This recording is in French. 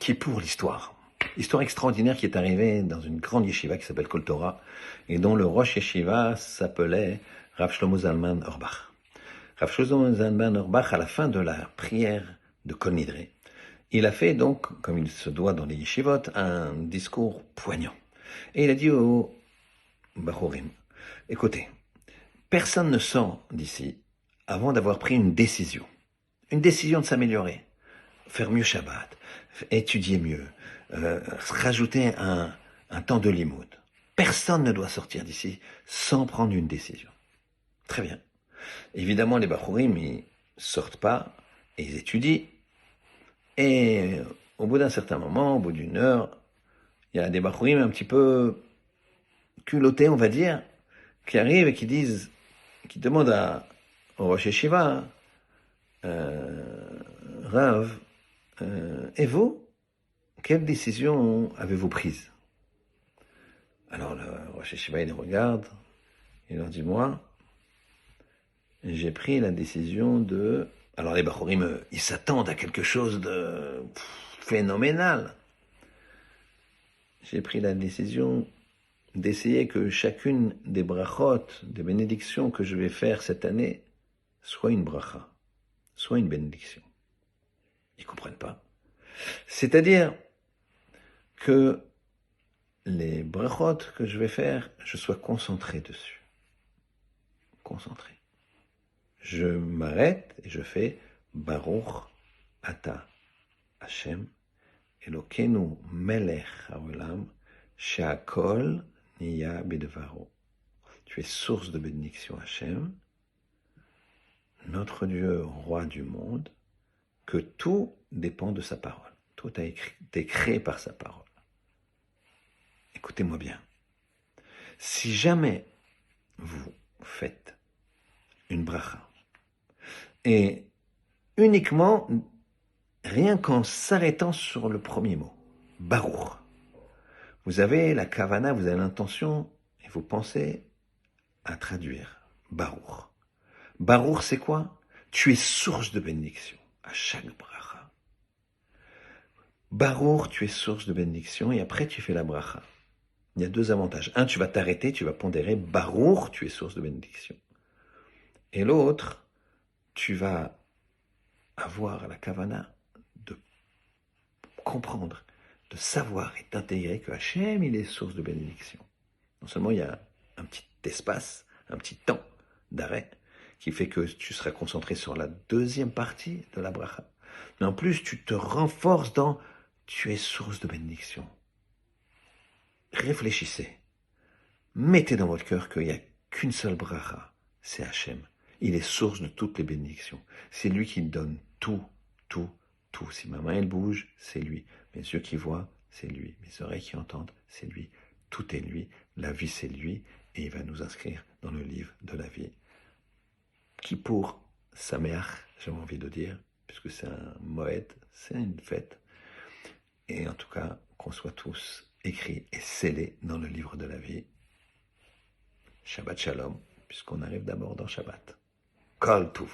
Qui est pour l'histoire. Histoire extraordinaire qui est arrivée dans une grande yeshiva qui s'appelle Kol Torah et dont le Rosh Yeshiva s'appelait Rav Shlomo Zalman Auerbach. Rav Shlomo Zalman Auerbach, à la fin de la prière de Kol Nidre, il a fait donc, comme il se doit dans les yeshivot, un discours poignant. Et il a dit aux Bachorim, écoutez, personne ne sort d'ici avant d'avoir pris une décision de s'améliorer, faire mieux Shabbat, étudier mieux, rajouter un temps de limoud. Personne ne doit sortir d'ici sans prendre une décision. Très bien. Évidemment, les Bachurim, ils sortent pas et ils étudient. Et au bout d'un certain moment, au bout d'une heure, il y a des Bachurim un petit peu culottés, on va dire, qui arrivent et qui demandent au Rosh Yeshiva, Rav, et vous, quelle décision avez-vous prise? Alors le Rosh Yeshiva, il les regarde, il leur dit, moi, j'ai pris la décision de... Alors les Bachorim, ils s'attendent à quelque chose de phénoménal. J'ai pris la décision d'essayer que chacune des brachot, des bénédictions que je vais faire cette année, soit une bracha, soit une bénédiction. Ils comprennent pas. C'est-à-dire que les brachot que je vais faire, je sois concentré dessus. Concentré. Je m'arrête et je fais Baruch Ata Hashem Elokeinu Melech Haolam She'akol Niya Bidvaro. Tu es source de bénédiction Hashem, notre Dieu, roi du monde, que tout dépend de sa parole. Tout a été créé par sa parole. Écoutez-moi bien. Si jamais vous faites une bracha, et uniquement, rien qu'en s'arrêtant sur le premier mot, Baruch, vous avez la kavana, vous avez l'intention, et vous pensez à traduire Baruch. Baruch, c'est quoi? Tu es source de bénédiction à chaque bracha. Baruch, tu es source de bénédiction, et après tu fais la bracha. Il y a deux avantages. Un, tu vas t'arrêter, tu vas pondérer Baruch, tu es source de bénédiction. Et l'autre, tu vas avoir la kavana de comprendre, de savoir et d'intégrer que Hachem, il est source de bénédiction. Non seulement il y a un petit espace, un petit temps d'arrêt, qui fait que tu seras concentré sur la deuxième partie de la bracha, mais en plus tu te renforces dans tu es source de bénédiction. Réfléchissez. Mettez dans votre cœur qu'il n'y a qu'une seule bracha, c'est Hachem. Il est source de toutes les bénédictions. C'est lui qui donne tout, tout, tout. Si ma main elle bouge, c'est lui. Mes yeux qui voient, c'est lui. Mes oreilles qui entendent, c'est lui. Tout est lui. La vie, c'est lui. Et il va nous inscrire dans le livre de la vie. Qui pour Sameach, j'ai envie de dire, puisque c'est un moed, c'est une fête. Et en tout cas, qu'on soit tous écrits et scellés dans le livre de la vie. Shabbat Shalom, puisqu'on arrive d'abord dans Shabbat. Kol Tuv.